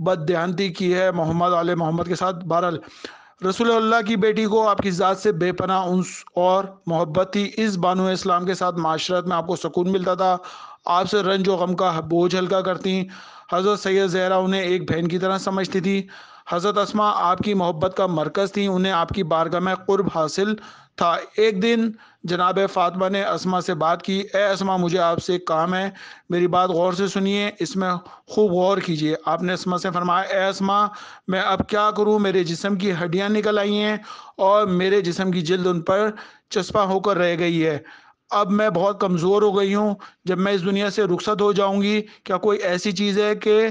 بددیانتی کی ہے محمد آل محمد کے ساتھ۔ بہرحال رسول اللہ کی بیٹی کو آپ کی ذات سے بے پناہ انس اور محبت تھی۔ اس بانو اسلام کے ساتھ معاشرت میں آپ کو سکون ملتا تھا، آپ سے رنج و غم کا بوجھ ہلکا کرتی۔ حضرت سید زہرا انہیں ایک بہن کی طرح سمجھتی تھی۔ حضرت اسما آپ کی محبت کا مرکز تھی، انہیں آپ کی بارگاہ میں قرب حاصل تھا۔ ایک دن جناب فاطمہ نے اسما سے بات کی، اے اسما مجھے آپ سے ایک کام ہے، میری بات غور سے سنیے، اس میں خوب غور کیجیے۔ آپ نے اسما سے فرمایا، اے اسما میں اب کیا کروں، میرے جسم کی ہڈیاں نکل آئی ہیں اور میرے جسم کی جلد ان پر چسپاں ہو کر رہ گئی ہے، اب میں بہت کمزور ہو گئی ہوں، جب میں اس دنیا سے رخصت ہو جاؤں گی کیا کوئی ایسی چیز ہے کہ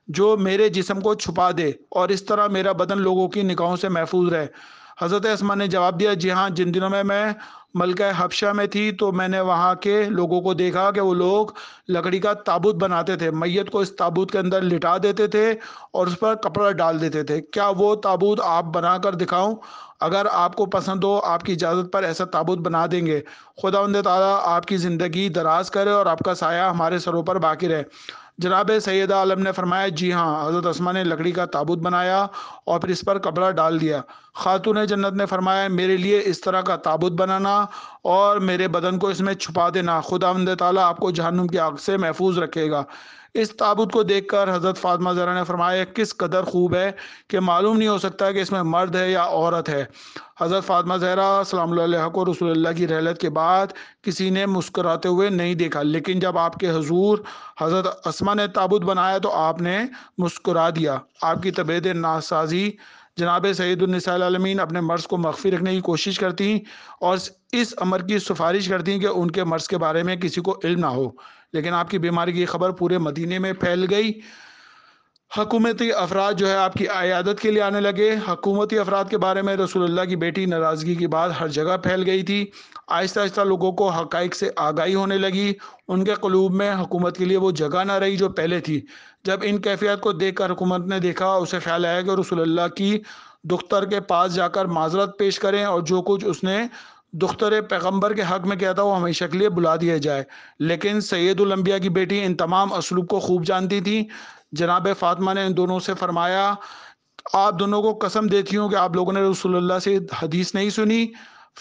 جو میرے جسم کو چھپا دے اور اس طرح میرا بدن لوگوں کی نگاہوں سے محفوظ رہے؟ حضرت اسما نے جواب دیا، جی ہاں، جن دنوں میں ملکہ حبشہ میں تھی تو میں نے وہاں کے لوگوں کو دیکھا کہ وہ لوگ لکڑی کا تابوت بناتے تھے، میت کو اس تابوت کے اندر لٹا دیتے تھے اور اس پر کپڑا ڈال دیتے تھے۔ کیا وہ تابوت آپ بنا کر دکھاؤں؟ اگر آپ کو پسند ہو آپ کی اجازت پر ایسا تابوت بنا دیں گے، خداوند تعالیٰ آپ کی زندگی دراز کرے اور آپ کا سایہ ہمارے سروں پر باقی رہے۔ جناب سیدہ عالم نے فرمایا، جی ہاں، حضرت اسما نے لکڑی کا تابوت بنایا اور پھر اس پر کپڑا ڈال دیا۔ خاتون جنت نے فرمایا، میرے لیے اس طرح کا تابوت بنانا اور میرے بدن کو اس میں چھپا دینا، خداوند تعالیٰ آپ کو جہنم کی آگ سے محفوظ رکھے گا۔ اس تابوت کو دیکھ کر حضرت فاطمہ زہرا نے فرمایا، کس قدر خوب ہے کہ معلوم نہیں ہو سکتا کہ اس میں مرد ہے یا عورت ہے۔ حضرت فاطمہ زہرا سلام اللہ علیہ کو رسول اللہ کی رحلت کے بعد کسی نے مسکراتے ہوئے نہیں دیکھا، لیکن جب آپ کے حضور حضرت اسما نے تابوت بنایا تو آپ نے مسکرا دیا۔ آپ کی طبیعت ناسازی جناب سید النساء العالمین اپنے مرض کو مخفی رکھنے کی کوشش کرتی اور اس امر کی سفارش کرتی کہ ان کے مرض کے بارے میں کسی کو علم نہ ہو، لیکن آپ کی بیماری کی خبر پورے مدینے میں پھیل گئی۔ حکومتی افراد جو ہے آپ کی عیادت کے لیے آنے لگے۔ حکومتی افراد کے بارے میں رسول اللہ کی بیٹی ناراضگی کی بات ہر جگہ پھیل گئی تھی۔ آہستہ آہستہ لوگوں کو حقائق سے آگاہی ہونے لگی، ان کے قلوب میں حکومت کے لیے وہ جگہ نہ رہی جو پہلے تھی۔ جب ان کیفیات کو دیکھ کر حکومت نے دیکھا، اسے خیال آیا کہ رسول اللہ کی دختر کے پاس جا کر معذرت پیش کریں اور جو کچھ اس نے دختر پیغمبر کے حق میں کیا تھا وہ ہمیشہ کے لیے بلا دیا جائے۔ لیکن سید الانبیاء کی بیٹی ان تمام اسلوب کو خوب جانتی تھی۔ جناب فاطمہ نے ان دونوں سے فرمایا، آپ دونوں کو قسم دیتی ہوں کہ آپ لوگوں نے رسول اللہ سے حدیث نہیں سنی۔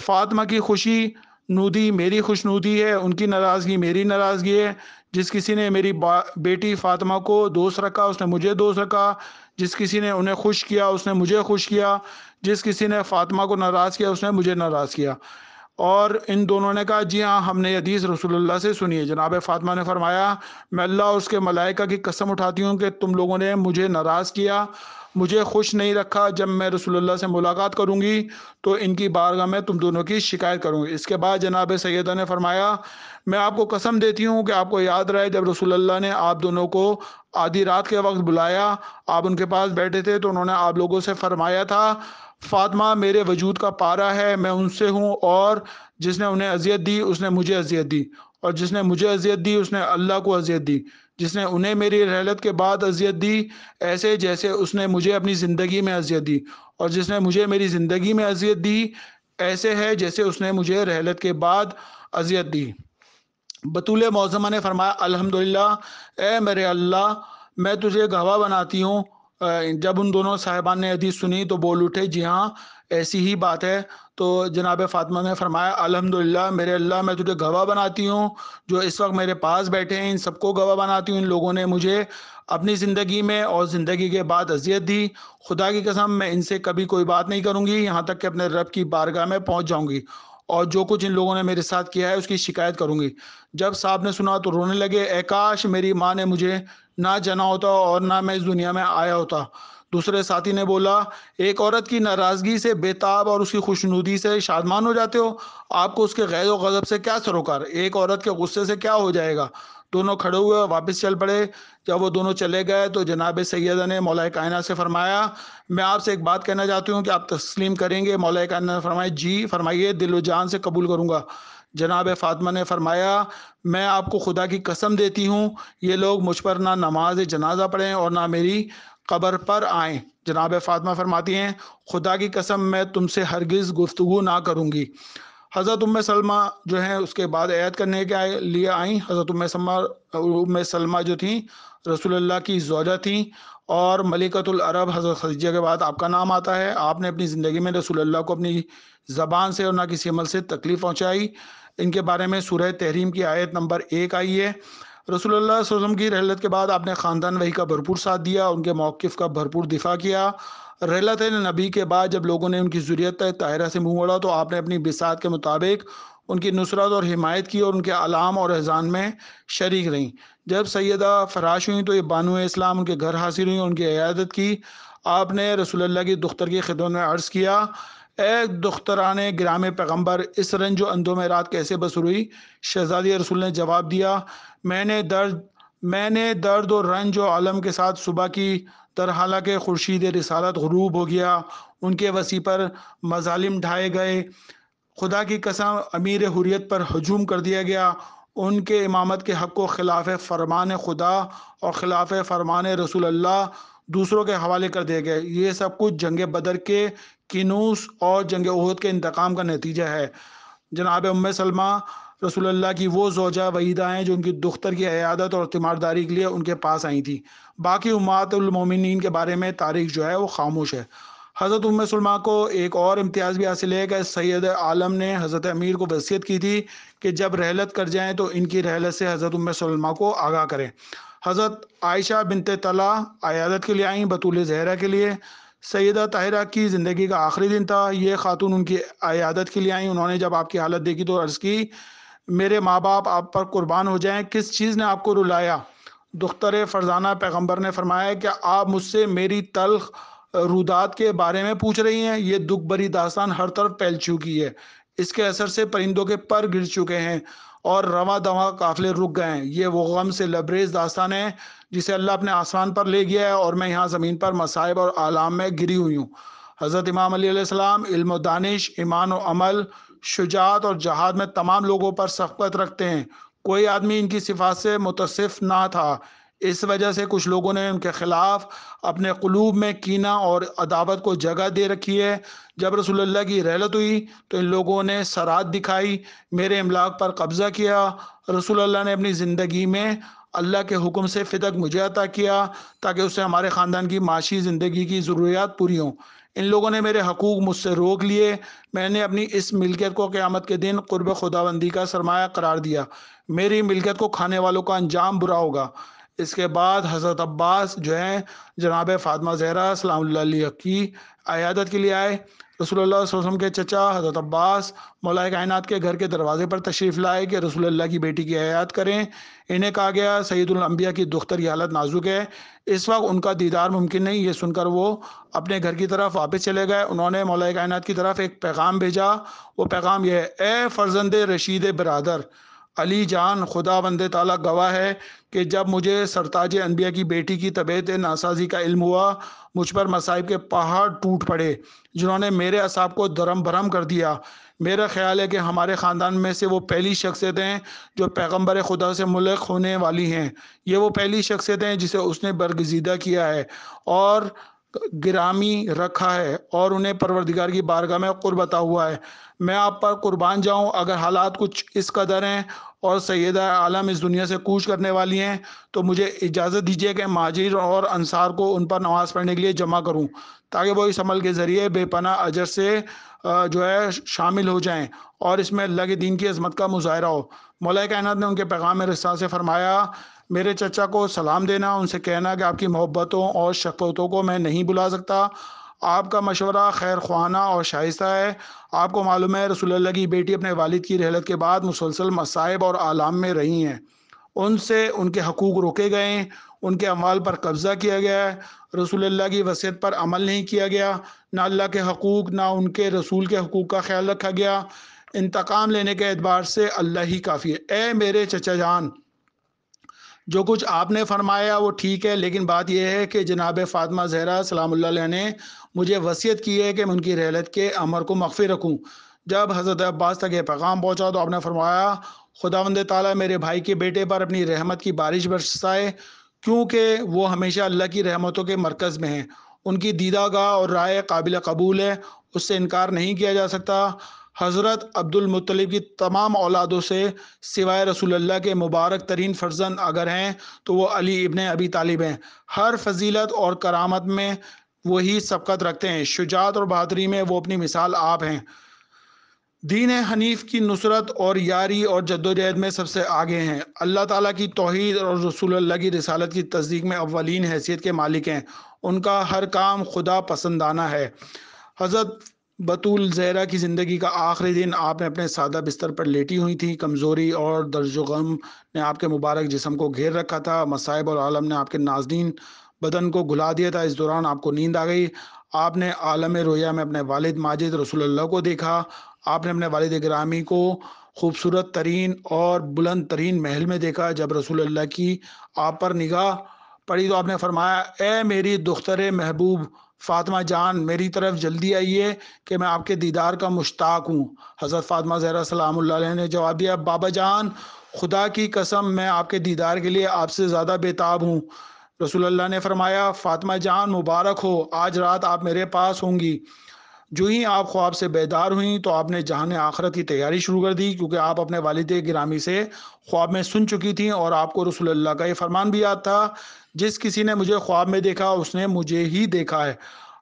فاطمہ کی خوشی نودی میری خوشنودی ہے، ان کی ناراضگی میری ناراضگی ہے۔ جس کسی نے میری بیٹی فاطمہ کو دوست رکھا اس نے مجھے دوست رکھا، جس کسی نے انہیں خوش کیا اس نے مجھے خوش کیا، جس کسی نے فاطمہ کو ناراض کیا اس نے مجھے ناراض کیا۔ اور ان دونوں نے کہا، جی ہاں، ہم نے حدیث رسول اللہ سے سنی ہے۔ جناب فاطمہ نے فرمایا، میں اللہ اور اس کے ملائکہ کی قسم اٹھاتی ہوں کہ تم لوگوں نے مجھے ناراض کیا، مجھے خوش نہیں رکھا۔ جب میں رسول اللہ سے ملاقات کروں گی تو ان کی بارگاہ میں تم دونوں کی شکایت کروں گی۔ اس کے بعد جناب سیدہ نے فرمایا، میں آپ کو قسم دیتی ہوں کہ آپ کو یاد رہے جب رسول اللہ نے آپ دونوں کو آدھی رات کے وقت بلایا، آپ ان کے پاس بیٹھے تھے تو انہوں نے آپ لوگوں سے فرمایا تھا، فاطمہ میرے وجود کا پارا ہے، میں ان سے ہوں، اور جس نے انہیں اذیت دی اس نے مجھے اذیت دی، اور جس نے مجھے اذیت دی اس نے اللہ کو اذیت دی، جس نے انہیں میری رحلت کے بعد اذیت دی ایسے جیسے اس نے مجھے اپنی زندگی میں اذیت دی، اور جس نے مجھے میری زندگی میں اذیت دی ایسے ہے جیسے اس نے مجھے رحلت کے بعد اذیت دی۔ بطول معظمہ نے فرمایا، الحمدللہ، اے میرے اللہ، میں تجھے گواہ بناتی ہوں۔ جب ان دونوں صاحبان نے حدیث سنی تو بول اٹھے، جی ہاں، ایسی ہی بات ہے۔ تو جناب فاطمہ نے فرمایا، الحمدللہ، میرے اللہ، میں تجھے گواہ بناتی ہوں، جو اس وقت میرے پاس بیٹھے ہیں ان سب کو گواہ بناتی ہوں، ان لوگوں نے مجھے اپنی زندگی میں اور زندگی کے بعد اذیت دی۔ خدا کی قسم میں ان سے کبھی کوئی بات نہیں کروں گی یہاں تک کہ اپنے رب کی بارگاہ میں پہنچ جاؤں گی، اور جو کچھ ان لوگوں نے میرے ساتھ کیا ہے اس کی شکایت کروں گی۔ جب صاحب نے سنا تو رونے لگے، اے کاش میری ماں نے مجھے نہ جانا ہوتا اور نہ میں اس دنیا میں آیا ہوتا۔ دوسرے ساتھی نے بولا، ایک عورت کی ناراضگی سے بےتاب اور اس کی خوشنودی سے شادمان ہو جاتے ہو، آپ کو اس کے غیظ و غضب سے کیا سروکار؟ ایک عورت کے غصے سے کیا ہو جائے گا؟ دونوں کھڑے ہوئے اور واپس چل پڑے۔ جب وہ دونوں چلے گئے تو جناب سیدہ نے مولا کائنات سے فرمایا، میں آپ سے ایک بات کہنا چاہتی ہوں کہ آپ تسلیم کریں گے؟ مولا کائنات نے فرمایا، جی فرمائیے، دل و جان سے قبول کروں گا۔ جناب فاطمہ نے فرمایا، میں آپ کو خدا کی قسم دیتی ہوں یہ لوگ مجھ پر نہ نماز جنازہ پڑھیں اور نہ میری قبر پر آئیں۔ جناب فاطمہ فرماتی ہیں، خدا کی قسم میں تم سے ہرگز گفتگو نہ کروں گی۔ حضرت سلمہ جو ہیں اس کے بعد عید کرنے کے لیے آئیں۔ حضرت ام سلمہ جو تھیں رسول اللہ کی زوجہ تھیں اور ملکۃ العرب حضرت خدیجہ کے بعد آپ کا نام آتا ہے۔ آپ نے اپنی زندگی میں رسول اللہ کو اپنی زبان سے اور نہ کسی عمل سے تکلیف پہنچائی۔ ان کے بارے میں سورہ تحریم کی آیت نمبر 1 آئی ہے۔ رسول اللہ صلی اللہ علیہ وسلم کی رحلت کے بعد آپ نے خاندان وحی کا بھرپور ساتھ دیا، ان کے موقف کا بھرپور دفاع کیا۔ رحلت نبی کے بعد جب لوگوں نے ان کی ذریت طاہرہ سے منہ موڑا تو آپ نے اپنی بساط کے مطابق ان کی نصرت اور حمایت کی اور ان کے علام اور احزان میں شریک رہیں۔ جب سیدہ فراش ہوئیں تو یہ بانو اسلام ان کے گھر حاضر ہوئیں، ان کی عیادت کی۔ آپ نے رسول اللہ کی دختر کی خدمت میں عرض کیا، اے دختران گرام پیغمبر، اس رنج و اندو میں رات کیسے بسر ہوئی؟ شہزادی رسول نے جواب دیا، میں نے درد و رنج و علم کے ساتھ صبح کی در حالانکہ خورشید رسالت غروب ہو گیا، ان کے وسیع پر مظالم ڈھائے گئے، خدا کی قسم امیر حریت پر ہجوم کر دیا گیا، ان کے امامت کے حق کو خلاف فرمان خدا اور خلاف فرمان رسول اللہ دوسروں کے حوالے کر دیا گیا۔ یہ سب کچھ جنگ بدر کے کنوس اور جنگ احد کے انتقام کا نتیجہ ہے۔ جناب ام سلمہ رسول اللہ کی وہ زوجہ وحیدہ ہیں جو ان کی دختر کی عیادت اور تیمارداری کے لیے ان کے پاس آئی تھی۔ باقی امہات المومنین کے بارے میں تاریخ جو ہے وہ خاموش ہے۔ حضرت ام سلمہ کو ایک اور امتیاز بھی حاصل ہے کہ سید عالم نے حضرت امیر کو وصیت کی تھی کہ جب رحلت کر جائیں تو ان کی رحلت سے حضرت ام سلمہ کو آگاہ کریں۔ حضرت عائشہ بنت طلحہ عیادت کے لیے آئیں، بطول زہرہ کے لیے۔ سیدہ طاہرہ کی زندگی کا آخری دن تھا، یہ خاتون ان کی عیادت کے لیے آئیں۔ انہوں نے جب آپ کی حالت دیکھی تو عرض کی، میرے ماں باپ آپ پر قربان ہو جائیں، کس چیز نے آپ کو رلایا؟ دختر فرزانہ پیغمبر نے فرمایا، کیا آپ مجھ سے میری تلخ رودات کے بارے میں پوچھ رہی ہیں؟ یہ دکھ بری داستان ہر طرف پھیل چکی ہے، اس کے اثر سے پرندوں کے پر گر چکے ہیں اور رواں دواں قافلے رک گئے ہیں۔ یہ وہ غم سے لبریز داستان ہے جسے اللہ اپنے آسمان پر لے گیا ہے اور میں یہاں زمین پر مصائب اور آلام میں گری ہوئی ہوں۔ حضرت امام علی علیہ السلام علم و دانش، ایمان و عمل، شجاعت اور جہاد میں تمام لوگوں پر شفقت رکھتے ہیں، کوئی آدمی ان کی صفات سے متصف نہ تھا۔ اس وجہ سے کچھ لوگوں نے ان کے خلاف اپنے قلوب میں کینہ اور عداوت کو جگہ دے رکھی ہے۔ جب رسول اللہ کی رحلت ہوئی تو ان لوگوں نے سرات دکھائی، میرے املاک پر قبضہ کیا۔ رسول اللہ نے اپنی زندگی میں اللہ کے حکم سے فتق مجھے عطا کیا تاکہ اس سے ہمارے خاندان کی معاشی زندگی کی ضروریات پوری ہوں۔ ان لوگوں نے میرے حقوق مجھ سے روک لیے، میں نے اپنی اس ملکیت کو قیامت کے دن قرب خداوندی کا سرمایہ قرار دیا، میری ملکیت کو کھانے والوں کا انجام برا ہوگا۔ اس کے بعد حضرت عباس جو ہیں جناب فاطمہ زہرا سلام اللہ علیہ کی عیادت کے لیے آئے۔ رسول اللہ صلی اللہ علیہ وسلم کے چچا حضرت عباس مولا کائنات کے گھر کے دروازے پر تشریف لائے کہ رسول اللہ کی بیٹی کی عیادت کریں۔ انہیں کہا گیا سید الانبیاء کی دختر کی حالت نازک ہے، اس وقت ان کا دیدار ممکن نہیں۔ یہ سن کر وہ اپنے گھر کی طرف واپس چلے گئے۔ انہوں نے مولا کائنات کی طرف ایک پیغام بھیجا، وہ پیغام یہ ہے، اے فرزند رشید برادر علی جان، خدا بند تعالیٰ گواہ ہے کہ جب مجھے سرتاج انبیاء کی بیٹی کی طبیعت ناسازی کا علم ہوا، مجھ پر مصائب کے پہاڑ ٹوٹ پڑے جنہوں نے میرے اعصاب کو درم برہم کر دیا۔ میرا خیال ہے کہ ہمارے خاندان میں سے وہ پہلی شخصیت ہیں جو پیغمبر خدا سے ملق ہونے والی ہیں، یہ وہ پہلی شخصیت ہیں جسے اس نے برگزیدہ کیا ہے اور گرامی رکھا ہے اور انہیں پروردگار کی بارگاہ میں قرب عطا ہوا ہے۔ میں آپ پر قربان جاؤں، اگر حالات کچھ اس قدر ہیں اور سیدہ عالم اس دنیا سے کوچ کرنے والی ہیں تو مجھے اجازت دیجیے کہ مہاجر اور انصار کو ان پر نماز پڑھنے کے لیے جمع کروں تاکہ وہ اس عمل کے ذریعے بے پناہ اجر سے جو ہے شامل ہو جائیں اور اس میں اللہ کے دین کی عظمت کا مظاہرہ ہو۔ مولا کائنات نے ان کے پیغام رسالت سے فرمایا، میرے چچا کو سلام دینا، ان سے کہنا کہ آپ کی محبتوں اور شفقتوں کو میں نہیں بلا سکتا، آپ کا مشورہ خیر خواہانہ اور شائستہ ہے۔ آپ کو معلوم ہے رسول اللہ کی بیٹی اپنے والد کی رحلت کے بعد مسلسل مصائب اور آلام میں رہی ہیں، ان سے ان کے حقوق روکے گئے ہیں، ان کے اموال پر قبضہ کیا گیا ہے، رسول اللہ کی وصیت پر عمل نہیں کیا گیا، نہ اللہ کے حقوق نہ ان کے رسول کے حقوق کا خیال رکھا گیا۔ انتقام لینے کے اعتبار سے اللہ ہی کافی ہے۔ اے میرے چچا جان، جو کچھ آپ نے فرمایا وہ ٹھیک ہے، لیکن بات یہ ہے کہ جناب فاطمہ زہرا سلام اللہ علیہ نے مجھے وصیت کی ہے کہ میں ان کی رحلت کے امر کو مخفی رکھوں۔ جب حضرت عباس تک یہ پیغام پہنچا تو آپ نے فرمایا، خداوند تعالیٰ میرے بھائی کے بیٹے پر اپنی رحمت کی بارش برسائے، کیونکہ وہ ہمیشہ اللہ کی رحمتوں کے مرکز میں ہیں، ان کی دیدہ گاہ اور رائے قابل قبول ہے، اس سے انکار نہیں کیا جا سکتا۔ حضرت عبد المطلب کی تمام اولادوں سے سوائے رسول اللہ کے مبارک ترین فرزند اگر ہیں تو وہ علی ابن ابی طالب ہیں۔ ہر فضیلت اور کرامت میں وہی سبقت رکھتے ہیں، شجاعت اور بہادری میں وہ اپنی مثال آپ ہیں۔ دین حنیف کی نصرت اور یاری اور جدوجہد میں سب سے آگے ہیں۔ اللہ تعالیٰ کی توحید اور رسول اللہ کی رسالت کی تصدیق میں اولین حیثیت کے مالک ہیں۔ ان کا ہر کام خدا پسندانہ ہے۔ حضرت بطول زہرا کی زندگی کا آخری دن آپ نے اپنے سادہ بستر پر لیٹی ہوئی تھی۔ کمزوری اور درد و غم نے آپ کے مبارک جسم کو گھیر رکھا تھا۔ مصائب اور عالم نے آپ کے نازنین بدن کو گھلا دیا تھا۔ اس دوران آپ کو نیند آ گئی۔ آپ نے عالم رویا میں اپنے والد ماجد رسول اللہ کو دیکھا۔ آپ نے اپنے والد گرامی کو خوبصورت ترین اور بلند ترین محل میں دیکھا۔ جب رسول اللہ کی آپ پر نگاہ پڑی تو آپ نے فرمایا، اے میری دختر محبوب فاطمہ جان، میری طرف جلدی آئیے کہ میں آپ کے دیدار کا مشتاق ہوں۔ حضرت فاطمہ زہرا سلام اللہ علیہ نے جواب دیا، بابا جان، خدا کی قسم میں آپ کے دیدار کے لیے آپ سے زیادہ بےتاب ہوں۔ رسول اللہ نے فرمایا، فاطمہ جان مبارک ہو، آج رات آپ میرے پاس ہوں گی۔ جو ہی آپ خواب سے بیدار ہوئیں تو آپ نے جہان آخرت کی تیاری شروع کر دی، کیونکہ آپ اپنے والد گرامی سے خواب میں سن چکی تھیں اور آپ کو رسول اللہ کا یہ فرمان بھی یاد تھا، جس کسی نے مجھے خواب میں دیکھا اس نے مجھے ہی دیکھا ہے۔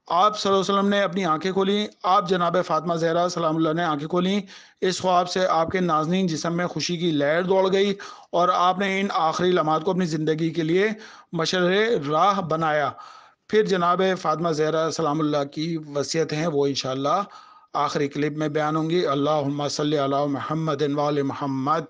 آپ صلی اللہ علیہ وسلم نے اپنی آنکھیں کھولیں۔ آپ جناب فاطمہ زہرا سلام اللہ نے آنکھیں کھولیں۔ اس خواب سے آپ کے نازنین جسم میں خوشی کی لہر دوڑ گئی اور آپ نے ان آخری لمحات کو اپنی زندگی کے لیے مشرِ راہ بنایا۔ پھر جناب فاطمہ زہرا سلام اللہ کی وصیت ہیں وہ انشاءاللہ آخری کلپ میں بیان ہوں گی۔ اللہم صلی علی محمد و آل محمد۔